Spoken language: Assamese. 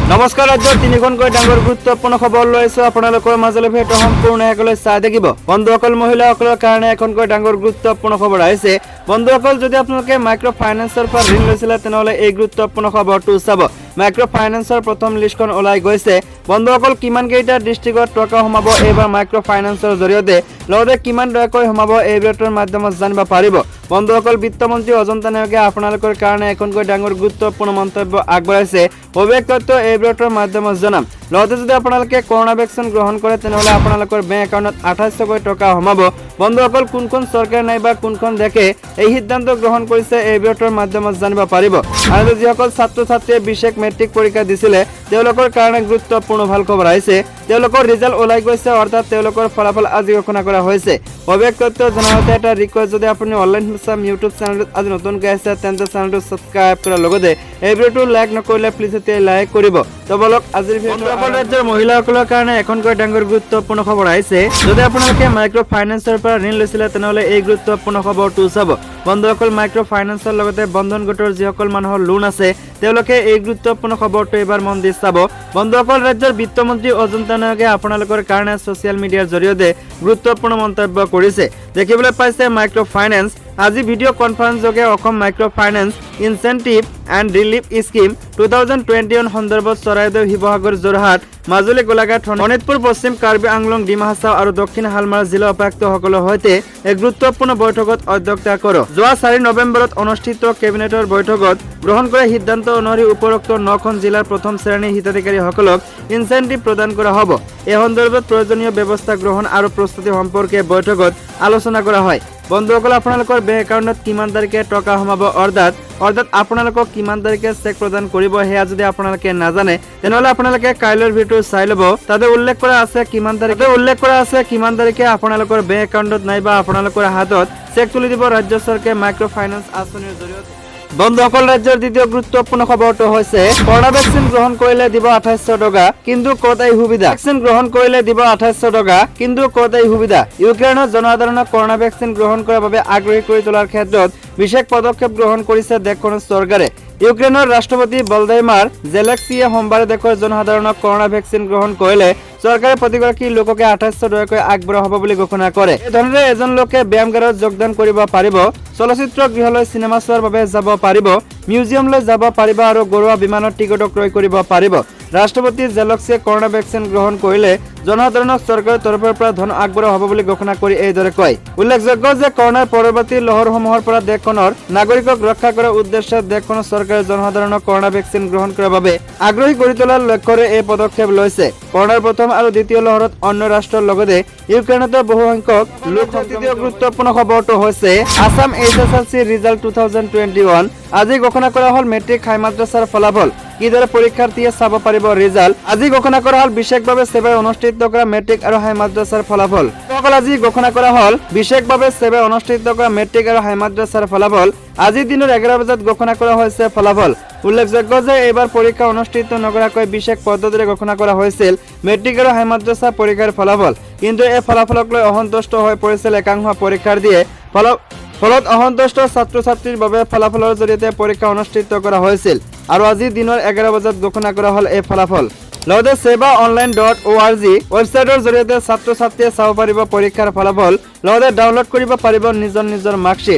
নমস্কাৰ ৰাজ্যৰ তিনিখনকৈ ডাঙৰ গুৰুত্বপূৰ্ণ খবৰ লৈ আছো আপোনালোকৰ মাজলৈ ভেট সম্পূৰ্ণ একলৈ চাই থাকিব বন্ধুসকল মহিলাসকলৰ কাৰণে এখনকৈ ডাঙৰ গুৰুত্বপূৰ্ণ খবৰ আহিছে বন্ধুসকল যদি আপোনালোকে মাইক্ৰ ফাইনেন্সৰ পৰা ঋণ লৈছিলে তেনেহলে এই গুৰুত্বপূৰ্ণ খবৰটো চাব মাইক্ৰ ফাইনেন্সৰ প্ৰথম লিষ্টখন ওলাই গৈছে বন্ধুসকল কিমান কেইটা ডিস্ট্ৰিক্টত টকা সোমাব এবাৰ মাইক্ৰ ফাইনেন্সৰ জৰিয়তে লগতে কিমান টকাকৈ সোমাব এই ভিডিঅ'ৰ মাধ্যমত জানিব পাৰিব বন্ধুসকল বিত্তমন্ত্ৰী অজন্তা নেওগে আপোনালোকৰ কাৰণে এখনকৈ ডাঙৰ গুৰুত্বপূৰ্ণ মন্তব্য আগবঢ়াইছে অভিযোগ তথ্য এই ভিডিঅ'ৰ মাধ্যমত জনাম লগতে যদি আপোনালোকে কৰোনা ভেকচিন গ্ৰহণ কৰে তেনেহলে আপোনালোকৰ বেংক একাউণ্টত 2800 টকা সোমাব বন্ধুসকল কোনখন চৰকাৰ নাইবা কোনখন দেশে এই সিদ্ধান্ত গ্ৰহণ কৰিছে এই ভিডিঅ'ৰ মাধ্যমত জানিব পাৰিব আৰু যিসকল ছাত্ৰ ছাত্ৰীয়ে বিশেষ মেট্ৰিক পৰীক্ষা দিছিলে তেওঁলোকৰ কাৰণে গুৰুত্বপূৰ্ণ ভাল খবৰ আহিছে তেওঁলোকৰ ৰিজাল্ট ওলাই গৈছে অৰ্থাৎ তেওঁলোকৰ ফলাফল আজি ঘোষণা কৰা হৈছে অভিযোগ তথ্য জনাওতে এটা ৰিকুৱেষ্ট যদি আপুনি অনলাইন চাম ইউটিউব চেনেলত আজি নতুনকৈ আছে তেন্তে চেনেলটো সাবস্ক্ৰাইব কৰাৰ লগতে এই ভিডিঅ'টো লাইক নকৰিলে প্লিজ এতিয়া লাইক কৰিব তো বলক আজিৰ ভিডিঅ'টো ৰাজ্যৰ মহিলাসকলৰ কাৰণে এখনকৈ ডাঙৰ গুৰুত্বপূৰ্ণ খবৰ আহিছে যদি আপোনালোকে মাইক্ৰ ফাইনেন্সৰ পৰা ঋণ লৈছিলে তেনেহলে এই গুৰুত্বপূৰ্ণ খবৰটো চাব বন্ধুসকল মাইক্ৰ ফাইনেন্সৰ লগতে বন্ধন গোটৰ যিসকল মানুহৰ লোন আছে তেওঁলোকে এই গুৰুত্বপূৰ্ণ খবৰটো এবাৰ মন দি চাব বন্ধুসকল ৰাজ্যৰ বিত্তমন্ত্ৰী অজন্তা নেওগে আপোনালোকৰ কাৰণে ছ'চিয়েল মিডিয়াৰ জৰিয়তে গুৰুত্বপূৰ্ণ মন্তব্য কৰিছে দেখিবলৈ পাইছে মাইক্ৰ ফাইনেন্স আজি ভিডিঅ' কনফাৰেন্স যোগে Assam micro finance incentive and relief scheme 2021 সন্দৰ্ভত চৰাইদেউ শিৱসাগৰ যোৰহাট মাজুলী গোলাঘাট শোণিতপুৰ পশ্চিম কাৰ্বি আংলং ডিমা হাছাও আৰু দক্ষিণ হালমাৰা জিলা উপায়ুক্তসকলৰ সৈতে এক গুৰুত্বপূৰ্ণ বৈঠকত অধ্যক্ষতা কৰে যোৱা 4 নৱেম্বৰত অনুষ্ঠিত কেবিনেটৰ বৈঠকত গ্ৰহণ কৰা সিদ্ধান্ত অনুসৰি উপৰোক্ত 9খন জিলাৰ প্ৰথম শ্ৰেণীৰ হিতাধিকাৰীসকলক ইনচেন্টিভ প্ৰদান কৰা হ'ব এই সন্দৰ্ভত প্ৰয়োজনীয় ব্যৱস্থা গ্ৰহণ আৰু প্ৰস্তুতি সম্পৰ্কে বৈঠকত আলোচনা কৰা হয় বন্ধুসকল আপোনালোকৰ বেংক একাউণ্টত কিমান তাৰিখে টকা সোমাব অৰ্থাৎ আপোনালোকক কিমান তাৰিখে চেক প্ৰদান কৰিব হেয়া যদি আপোনালোকে নাজানে তেনেহলে আপোনালোকে কাইলৰ ভিডিঅ' চাই ল'ব তাতে উল্লেখ কৰা আছে কিমান তাৰিখে আপোনালোকৰ বেংক একাউণ্টত নাইবা আপোনালোকৰ হাতত চেক তুলি দিব ৰাজ্য চৰকাৰে মাইক্ৰ ফাইনেন্স আঁচনিৰ জৰিয়তে বন্ধুসকল ৰাজ্যৰ দ্বিতীয় গুৰুত্বপূৰ্ণ খবৰটো হৈছে কৰোনা ভেকচিন গ্ৰহণ কৰিলে দিব 2800 টকা কিন্তু ক'ত এই সুবিধা ভেকচিন গ্ৰহণ কৰিলে দিব 2800 টকা কিন্তু ক'ত এই সুবিধা ইউক্ৰেইনৰ জনসাধাৰণক কৰোনা ভেকচিন গ্ৰহণ কৰাৰ বাবে আগ্ৰহী কৰি তোলাৰ ক্ষেত্ৰত বিশেষ পদক্ষেপ গ্ৰহণ কৰিছে দেশখনৰ চৰকাৰে ইউক্ৰেইনৰ ৰাষ্ট্ৰপতি ভলডাইমাৰ জেলেনস্কিয়ে সোমবাৰে দেশৰ জনসাধাৰণক কৰোনা ভেকচিন গ্ৰহণ কৰিলে চৰকাৰে প্ৰতিগৰাকী লোককে 2800 টকাকৈ আগবঢ়োৱা হ'ব বুলি ঘোষণা কৰে এই ধৰণে এজন লোকে ব্যায়ামগাৰত যোগদান কৰিব পাৰিব চলচ্চিত্ৰ গৃহলৈ চিনেমা চোৱাৰ বাবে যাব পাৰিব মিউজিয়ামলৈ যাব পাৰিব আৰু ঘৰুৱা বিমানৰ টিকট ক্ৰয় কৰিব পাৰিব ৰাষ্ট্ৰপতি জেলেনস্কিয়ে কৰোনা ভেকচিন গ্ৰহণ কৰিলে জনসাধাৰণক চৰকাৰৰ তৰফৰ পৰা ধন আগবঢ়োৱা হ'ব বুলি ঘোষণা কৰি এইদৰে কয় উল্লেখযোগ্য যে কৰোনাৰ পৰৱৰ্তী লহৰসমূহৰ পৰা দেশখনৰ নাগৰিকক ৰক্ষা কৰাৰ উদ্দেশ্যে দেশখনৰ চৰকাৰে জনসাধাৰণক কৰোনা ভেকচিন গ্ৰহণ কৰাৰ বাবে আগ্ৰহী কৰি তোলাৰ লক্ষ্যৰে এই পদক্ষেপ লৈছে কৰোনাৰ প্ৰথম আৰু দ্বিতীয় লহৰত অন্য ৰাষ্ট্ৰৰ লগতে ইউক্ৰেইনতো বহু সংখ্যক লোক তৃতীয় গুৰুত্বপূৰ্ণ খবৰটো হৈছে আসাম HSLC ৰিজাল্ট 2021 আজি ঘোষণা কৰা হ'ল মেট্ৰিক হাই মাদ্ৰাছাৰ ফলাফল কিদৰে পৰীক্ষাৰ্থীয়ে চাব পাৰিব ৰিজাল্ট আজি ঘোষণা কৰা হ'ল বিশেষভাৱে সেৱাই অনুষ্ঠিত কৰা মেট্ৰিক আৰু হাই মাদ্ৰাছাৰ ফলাফল আজি ঘোষণা কৰা হ'ল বিশেষভাৱে সেৱাই অনুষ্ঠিত কৰা মেট্ৰিক আৰু হাই মাদ্ৰাছাৰ ফলাফল আজি দিনৰ 11 বজাত ঘোষণা কৰা হৈছে ফলাফল উল্লেখযোগ্য যে এইবাৰ পৰীক্ষা অনুষ্ঠিত নকৰাকৈ বিশেষ পদ্ধতিৰে ঘোষণা কৰা হৈছিল মেট্ৰিক আৰু হাই মাদ্ৰাছা পৰীক্ষাৰ ফলাফল কিন্তু এই ফলাফলক লৈ অসন্তুষ্ট হৈ পৰিছিল একাংশ পৰীক্ষাৰ্থীয়ে ফলত অসন্তুষ্ট ছাত্ৰ ছাত্ৰীৰ বাবে ফলাফলৰ জৰিয়তে পৰীক্ষা অনুষ্ঠিত কৰা হৈছিল আৰু আজি দিনৰ 11 বজাত ঘোষণা কৰা হ'ল এই ফলাফল লগতে sevaonline.org ৱেবছাইটৰ জৰিয়তে ছাত্ৰ ছাত্ৰীয়ে চাব পাৰিব পৰীক্ষাৰ ফলাফল লগতে ডাউনলোড কৰিব পাৰিব নিজৰ মাৰ্কশ্বিট